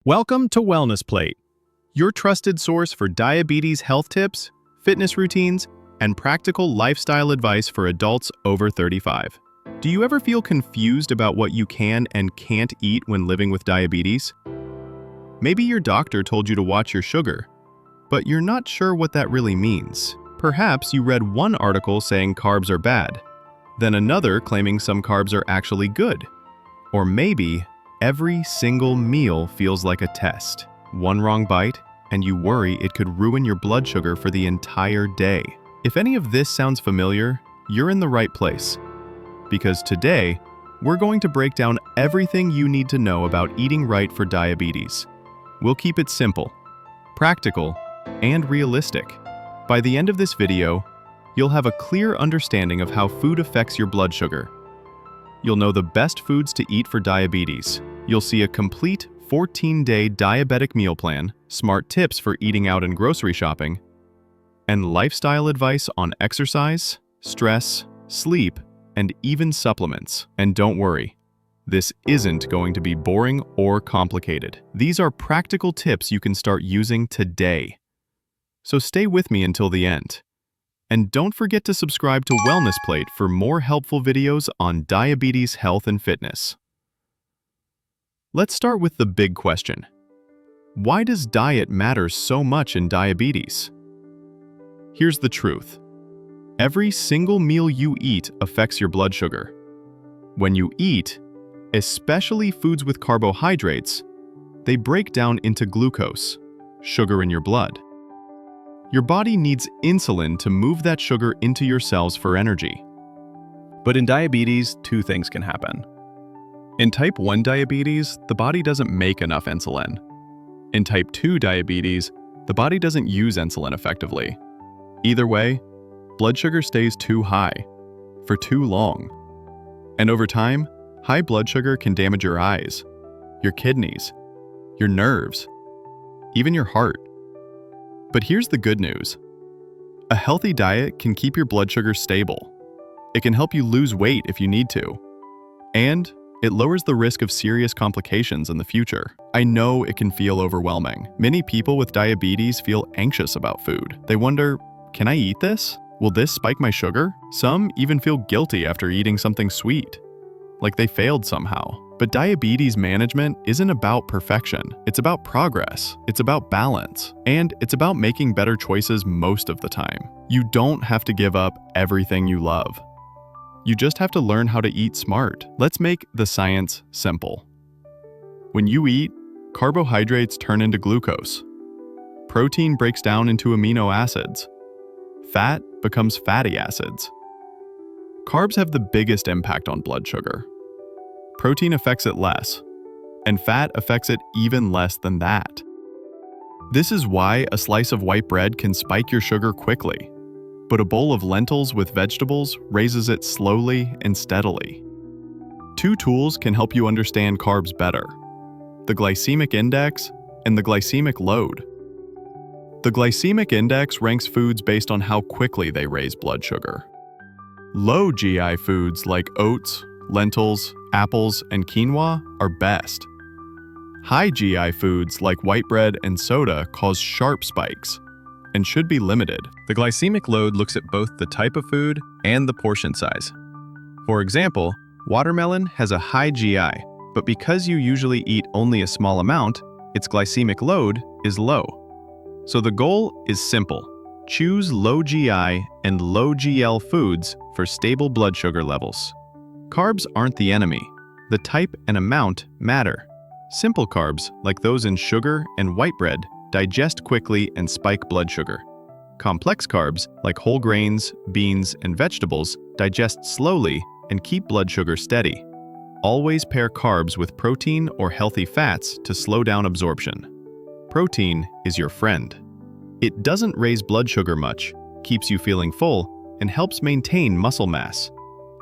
Welcome to Wellness Plate, your trusted source for diabetes health tips, fitness routines, and practical lifestyle advice for adults over 35. Do you ever feel confused about what you can and can't eat when living with diabetes? Maybe your doctor told you to watch your sugar, but you're not sure what that really means. Perhaps you read one article saying carbs are bad, then another claiming some carbs are actually good. Or maybe every single meal feels like a test. One wrong bite, and you worry it could ruin your blood sugar for the entire day. If any of this sounds familiar, you're in the right place. Because today, we're going to break down everything you need to know about eating right for diabetes. We'll keep it simple, practical, and realistic. By the end of this video, you'll have a clear understanding of how food affects your blood sugar. You'll know the best foods to eat for diabetes. You'll see a complete 14-day diabetic meal plan, smart tips for eating out and grocery shopping, and lifestyle advice on exercise, stress, sleep, and even supplements. And don't worry, this isn't going to be boring or complicated. These are practical tips you can start using today. So stay with me until the end. And don't forget to subscribe to Wellness Plate for more helpful videos on diabetes health and fitness. Let's start with the big question. Why does diet matter so much in diabetes? Here's the truth. Every single meal you eat affects your blood sugar. When you eat, especially foods with carbohydrates, they break down into glucose, sugar in your blood. Your body needs insulin to move that sugar into your cells for energy. But in diabetes, two things can happen. In type 1 diabetes, the body doesn't make enough insulin. In type 2 diabetes, the body doesn't use insulin effectively. Either way, blood sugar stays too high for too long. And over time, high blood sugar can damage your eyes, your kidneys, your nerves, even your heart. But here's the good news. A healthy diet can keep your blood sugar stable. It can help you lose weight if you need to. And it lowers the risk of serious complications in the future. I know it can feel overwhelming. Many people with diabetes feel anxious about food. They wonder, can I eat this? Will this spike my sugar? Some even feel guilty after eating something sweet, like they failed somehow. But diabetes management isn't about perfection. It's about progress. It's about balance. And it's about making better choices most of the time. You don't have to give up everything you love. You just have to learn how to eat smart. Let's make the science simple. When you eat, carbohydrates turn into glucose. Protein breaks down into amino acids. Fat becomes fatty acids. Carbs have the biggest impact on blood sugar. Protein affects it less, and fat affects it even less than that. This is why a slice of white bread can spike your sugar quickly, but a bowl of lentils with vegetables raises it slowly and steadily. Two tools can help you understand carbs better: the glycemic index and the glycemic load. The glycemic index ranks foods based on how quickly they raise blood sugar. Low GI foods like oats, lentils, apples, and quinoa are best. High GI foods like white bread and soda cause sharp spikes and should be limited. The glycemic load looks at both the type of food and the portion size. For example, watermelon has a high GI, but because you usually eat only a small amount, its glycemic load is low. So the goal is simple. Choose low GI and low GL foods for stable blood sugar levels. Carbs aren't the enemy. The type and amount matter. Simple carbs, like those in sugar and white bread, digest quickly and spike blood sugar. Complex carbs, like whole grains, beans, and vegetables, digest slowly and keep blood sugar steady. Always pair carbs with protein or healthy fats to slow down absorption. Protein is your friend. It doesn't raise blood sugar much, keeps you feeling full, and helps maintain muscle mass.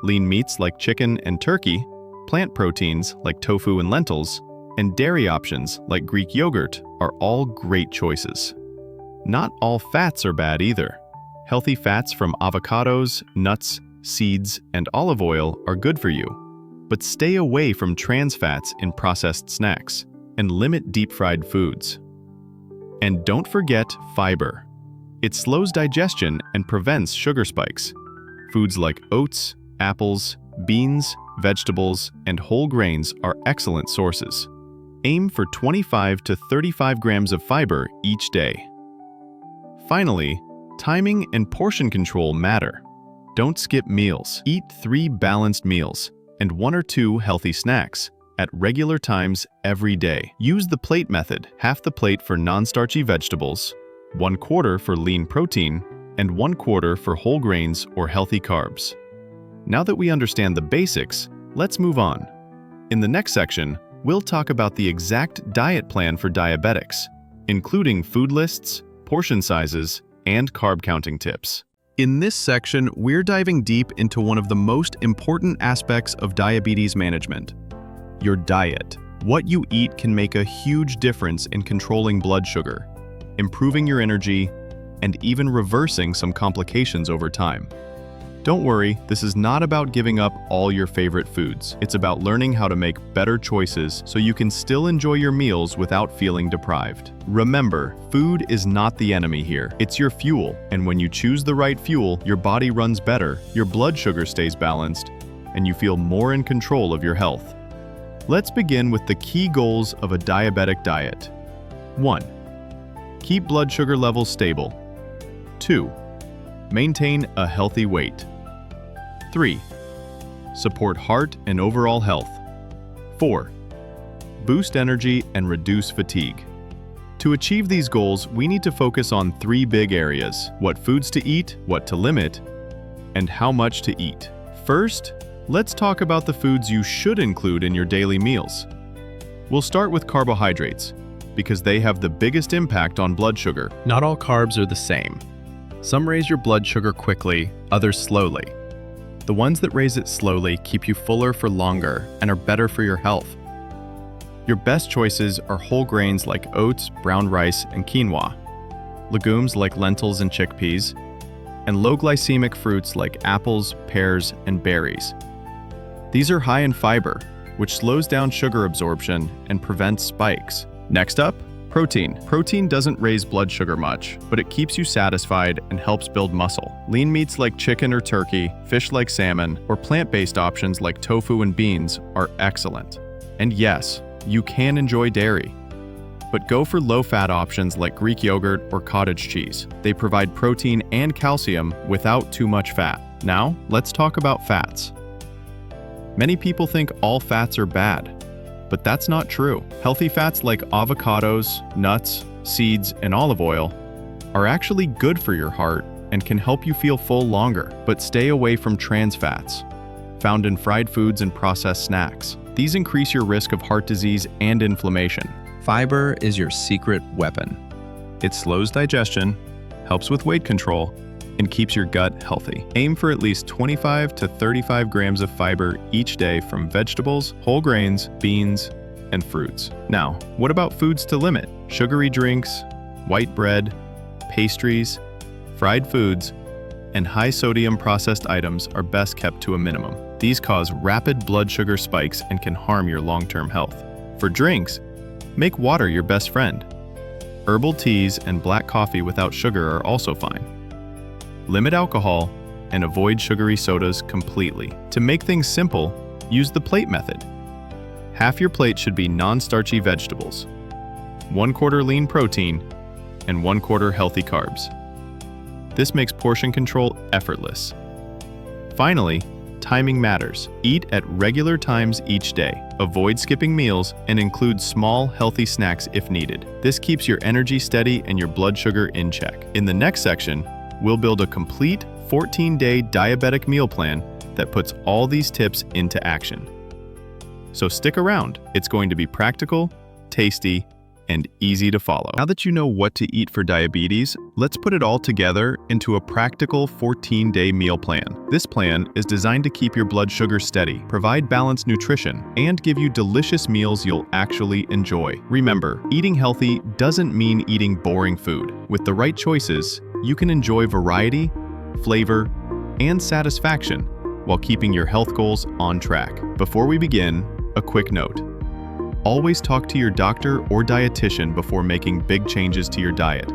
Lean meats like chicken and turkey, plant proteins like tofu and lentils, and dairy options like Greek yogurt are all great choices. Not all fats are bad either. Healthy fats from avocados, nuts, seeds, and olive oil are good for you. But stay away from trans fats in processed snacks and limit deep-fried foods. And don't forget fiber. It slows digestion and prevents sugar spikes. Foods like oats, apples, beans, vegetables, and whole grains are excellent sources. Aim for 25 to 35 grams of fiber each day. Finally, timing and portion control matter. Don't skip meals. Eat 3 balanced meals and 1 or 2 healthy snacks at regular times every day. Use the plate method, half the plate for non-starchy vegetables, 1/4 for lean protein, and 1/4 for whole grains or healthy carbs. Now that we understand the basics, let's move on. In the next section, we'll talk about the exact diet plan for diabetics, including food lists, portion sizes, and carb counting tips. In this section, we're diving deep into one of the most important aspects of diabetes management: your diet. What you eat can make a huge difference in controlling blood sugar, improving your energy, and even reversing some complications over time. Don't worry, this is not about giving up all your favorite foods. It's about learning how to make better choices so you can still enjoy your meals without feeling deprived. Remember, food is not the enemy here. It's your fuel, and when you choose the right fuel, your body runs better, your blood sugar stays balanced, and you feel more in control of your health. Let's begin with the key goals of a diabetic diet. 1. Keep blood sugar levels stable. 2. Maintain a healthy weight. 3. Support heart and overall health. 4. Boost energy and reduce fatigue. To achieve these goals, we need to focus on 3 big areas: what foods to eat, what to limit, and how much to eat. First, let's talk about the foods you should include in your daily meals. We'll start with carbohydrates, because they have the biggest impact on blood sugar. Not all carbs are the same. Some raise your blood sugar quickly, others slowly. The ones that raise it slowly keep you fuller for longer and are better for your health. Your best choices are whole grains like oats, brown rice, and quinoa, legumes like lentils and chickpeas, and low glycemic fruits like apples, pears, and berries. These are high in fiber, which slows down sugar absorption and prevents spikes. Next up, protein. Protein doesn't raise blood sugar much, but it keeps you satisfied and helps build muscle. Lean meats like chicken or turkey, fish like salmon, or plant-based options like tofu and beans are excellent. And yes, you can enjoy dairy, but go for low-fat options like Greek yogurt or cottage cheese. They provide protein and calcium without too much fat. Now, let's talk about fats. Many people think all fats are bad, but that's not true. Healthy fats like avocados, nuts, seeds, and olive oil are actually good for your heart and can help you feel full longer. But stay away from trans fats, found in fried foods and processed snacks. These increase your risk of heart disease and inflammation. Fiber is your secret weapon. It slows digestion, helps with weight control, and keeps your gut healthy. Aim for at least 25 to 35 grams of fiber each day from vegetables, whole grains, beans, and fruits. Now, what about foods to limit? Sugary drinks, white bread, pastries, fried foods, and high-sodium processed items are best kept to a minimum. These cause rapid blood sugar spikes and can harm your long-term health. For drinks, make water your best friend. Herbal teas and black coffee without sugar are also fine. Limit alcohol and avoid sugary sodas completely. To make things simple, use the plate method. Half your plate should be non-starchy vegetables, 1/4 lean protein, and 1/4 healthy carbs. This makes portion control effortless. Finally, timing matters. Eat at regular times each day. Avoid skipping meals and include small, healthy snacks if needed. This keeps your energy steady and your blood sugar in check. In the next section, we'll build a complete 14-day diabetic meal plan that puts all these tips into action. So stick around. It's going to be practical, tasty, and easy to follow. Now that you know what to eat for diabetes, let's put it all together into a practical 14-day meal plan. This plan is designed to keep your blood sugar steady, provide balanced nutrition, and give you delicious meals you'll actually enjoy. Remember, eating healthy doesn't mean eating boring food. With the right choices, you can enjoy variety, flavor, and satisfaction while keeping your health goals on track. Before we begin, a quick note. Always talk to your doctor or dietitian before making big changes to your diet,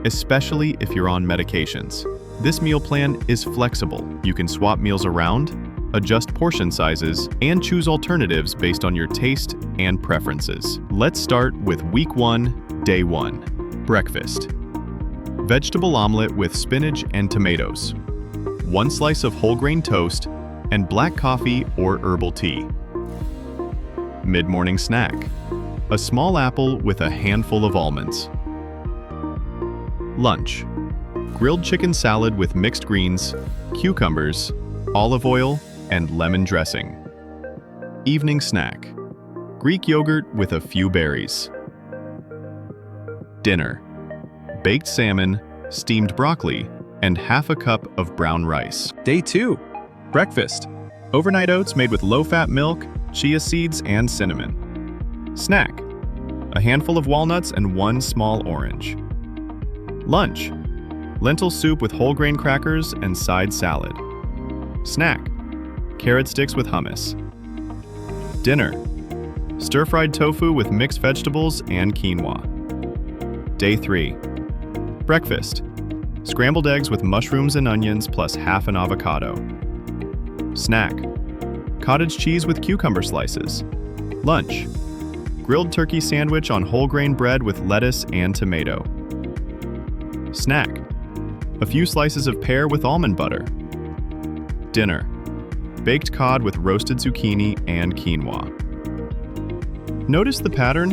especially if you're on medications. This meal plan is flexible. You can swap meals around, adjust portion sizes, and choose alternatives based on your taste and preferences. Let's start with week 1, day 1. Breakfast. Vegetable omelet with spinach and tomatoes. 1 slice of whole grain toast, and black coffee or herbal tea. Mid-morning snack. A small apple with a handful of almonds. Lunch. Grilled chicken salad with mixed greens, cucumbers, olive oil, and lemon dressing. Evening snack. Greek yogurt with a few berries. Dinner. Baked salmon, steamed broccoli, and half a cup of brown rice. Day 2. Breakfast. Overnight oats made with low-fat milk, chia seeds, and cinnamon. Snack. A handful of walnuts and 1 small orange. Lunch. Lentil soup with whole grain crackers and side salad. Snack. Carrot sticks with hummus. Dinner. Stir-fried tofu with mixed vegetables and quinoa. Day 3. Breakfast. Scrambled eggs with mushrooms and onions plus half an avocado. Snack. Cottage cheese with cucumber slices. Lunch. Grilled turkey sandwich on whole grain bread with lettuce and tomato. Snack. A few slices of pear with almond butter. Dinner. Baked cod with roasted zucchini and quinoa. Notice the pattern?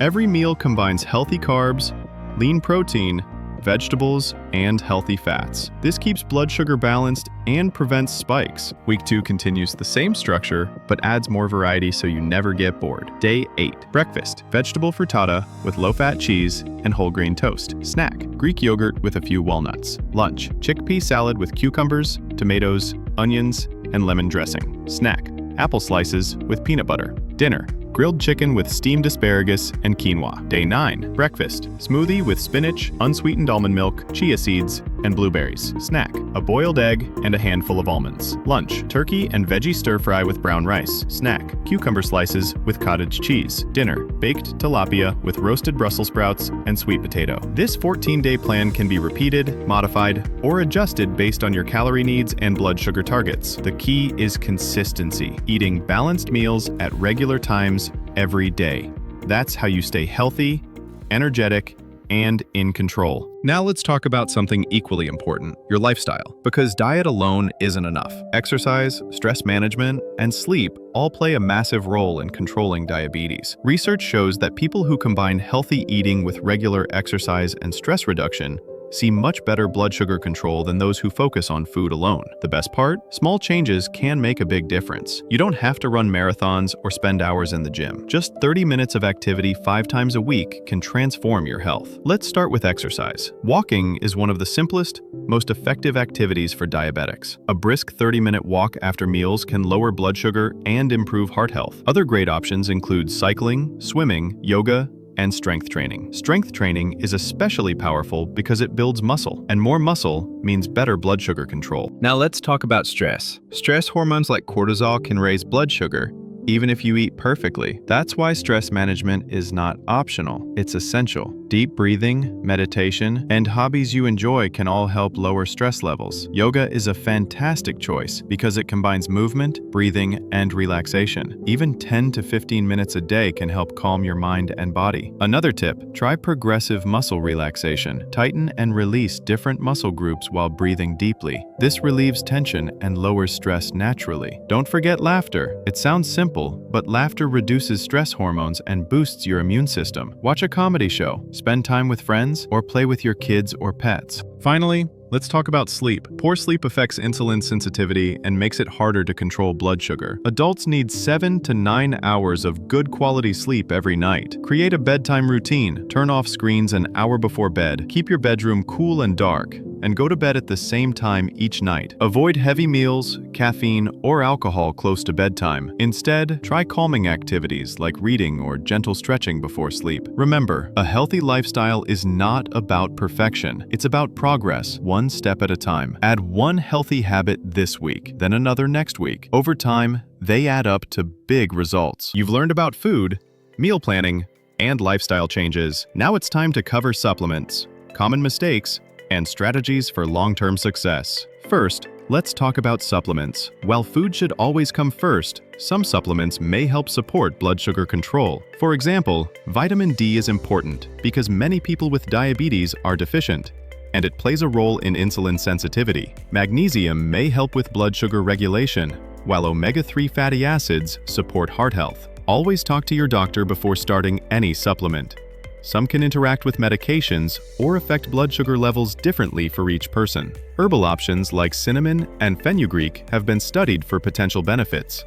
Every meal combines healthy carbs, lean protein, vegetables, and healthy fats. This keeps blood sugar balanced and prevents spikes. Week 2 continues the same structure, but adds more variety so you never get bored. Day 8. Breakfast. Vegetable frittata with low-fat cheese and whole grain toast. Snack. Greek yogurt with a few walnuts. Lunch. Chickpea salad with cucumbers, tomatoes, onions, and lemon dressing. Snack. Apple slices with peanut butter. Dinner. Grilled chicken with steamed asparagus and quinoa. Day 9. Breakfast. Smoothie with spinach, unsweetened almond milk, chia seeds, and blueberries. Snack. A boiled egg and a handful of almonds. Lunch. Turkey and veggie stir-fry with brown rice. Snack. Cucumber slices with cottage cheese. Dinner. Baked tilapia with roasted Brussels sprouts and sweet potato. This 14-day plan can be repeated, modified, or adjusted based on your calorie needs and blood sugar targets. The key is consistency. Eating balanced meals at regular times every day. That's how you stay healthy, energetic, and in control. Now let's talk about something equally important, your lifestyle. Because diet alone isn't enough. Exercise, stress management, and sleep all play a massive role in controlling diabetes. Research shows that people who combine healthy eating with regular exercise and stress reduction see much better blood sugar control than those who focus on food alone. The best part? Small changes can make a big difference. You don't have to run marathons or spend hours in the gym. Just 30 minutes of activity 5 times a week can transform your health. Let's start with exercise. Walking is one of the simplest, most effective activities for diabetics. A brisk 30-minute walk after meals can lower blood sugar and improve heart health. Other great options include cycling, swimming, yoga, and strength training. Strength training is especially powerful because it builds muscle, and more muscle means better blood sugar control. Now let's talk about stress. Stress hormones like cortisol can raise blood sugar, even if you eat perfectly. That's why stress management is not optional, it's essential. Deep breathing, meditation, and hobbies you enjoy can all help lower stress levels. Yoga is a fantastic choice because it combines movement, breathing, and relaxation. Even 10 to 15 minutes a day can help calm your mind and body. Another tip, try progressive muscle relaxation. Tighten and release different muscle groups while breathing deeply. This relieves tension and lowers stress naturally. Don't forget laughter. It sounds simple, but laughter reduces stress hormones and boosts your immune system. Watch a comedy show, spend time with friends, or play with your kids or pets. Finally, let's talk about sleep. Poor sleep affects insulin sensitivity and makes it harder to control blood sugar. Adults need 7 to 9 hours of good quality sleep every night. Create a bedtime routine. Turn off screens an hour before bed. Keep your bedroom cool and dark, and go to bed at the same time each night. Avoid heavy meals, caffeine, or alcohol close to bedtime. Instead, try calming activities like reading or gentle stretching before sleep. Remember, a healthy lifestyle is not about perfection. It's about progress, one step at a time. Add one healthy habit this week, then another next week. Over time, they add up to big results. You've learned about food. meal planning, and lifestyle changes, now it's time to cover supplements, common mistakes, and strategies for long-term success. First, let's talk about supplements. While food should always come first, some supplements may help support blood sugar control. For example, vitamin D is important because many people with diabetes are deficient, and it plays a role in insulin sensitivity. Magnesium may help with blood sugar regulation, while omega-3 fatty acids support heart health. Always talk to your doctor before starting any supplement. Some can interact with medications or affect blood sugar levels differently for each person. Herbal options like cinnamon and fenugreek have been studied for potential benefits.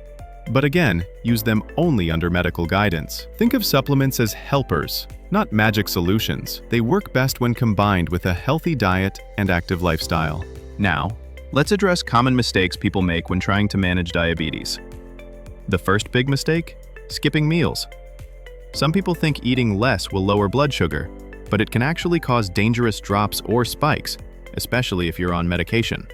But again, use them only under medical guidance. Think of supplements as helpers, not magic solutions. They work best when combined with a healthy diet and active lifestyle. Now, let's address common mistakes people make when trying to manage diabetes. The first big mistake? Skipping meals. Some people think eating less will lower blood sugar, but it can actually cause dangerous drops or spikes, especially if you're on medication.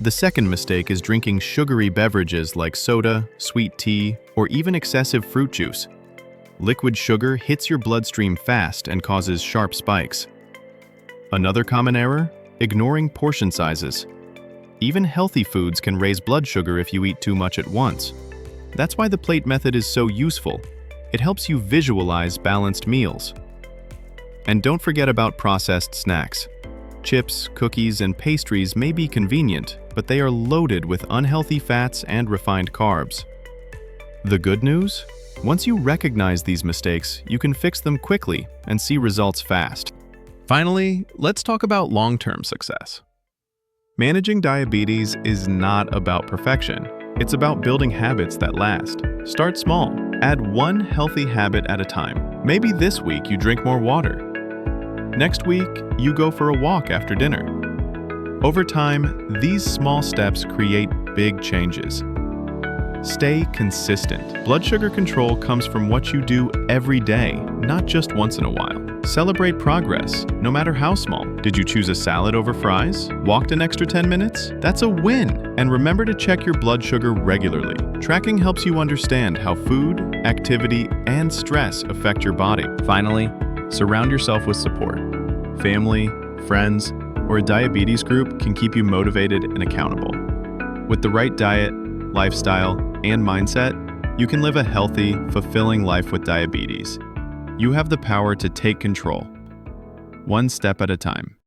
The second mistake is drinking sugary beverages like soda, sweet tea, or even excessive fruit juice. Liquid sugar hits your bloodstream fast and causes sharp spikes. Another common error? Ignoring portion sizes. Even healthy foods can raise blood sugar if you eat too much at once. That's why the plate method is so useful. It helps you visualize balanced meals. And don't forget about processed snacks. Chips, cookies, and pastries may be convenient, but they are loaded with unhealthy fats and refined carbs. The good news? Once you recognize these mistakes, you can fix them quickly and see results fast. Finally, let's talk about long-term success. Managing diabetes is not about perfection. It's about building habits that last. Start small. Add one healthy habit at a time. Maybe this week you drink more water. Next week, you go for a walk after dinner. Over time, these small steps create big changes. Stay consistent. Blood sugar control comes from what you do every day, not just once in a while. Celebrate progress, no matter how small. Did you choose a salad over fries? Walked an extra 10 minutes? That's a win! And remember to check your blood sugar regularly. Tracking helps you understand how food, activity, and stress affect your body. Finally, surround yourself with support. Family, friends, or a diabetes group can keep you motivated and accountable. With the right diet, lifestyle, and mindset, you can live a healthy, fulfilling life with diabetes. You have the power to take control, one step at a time.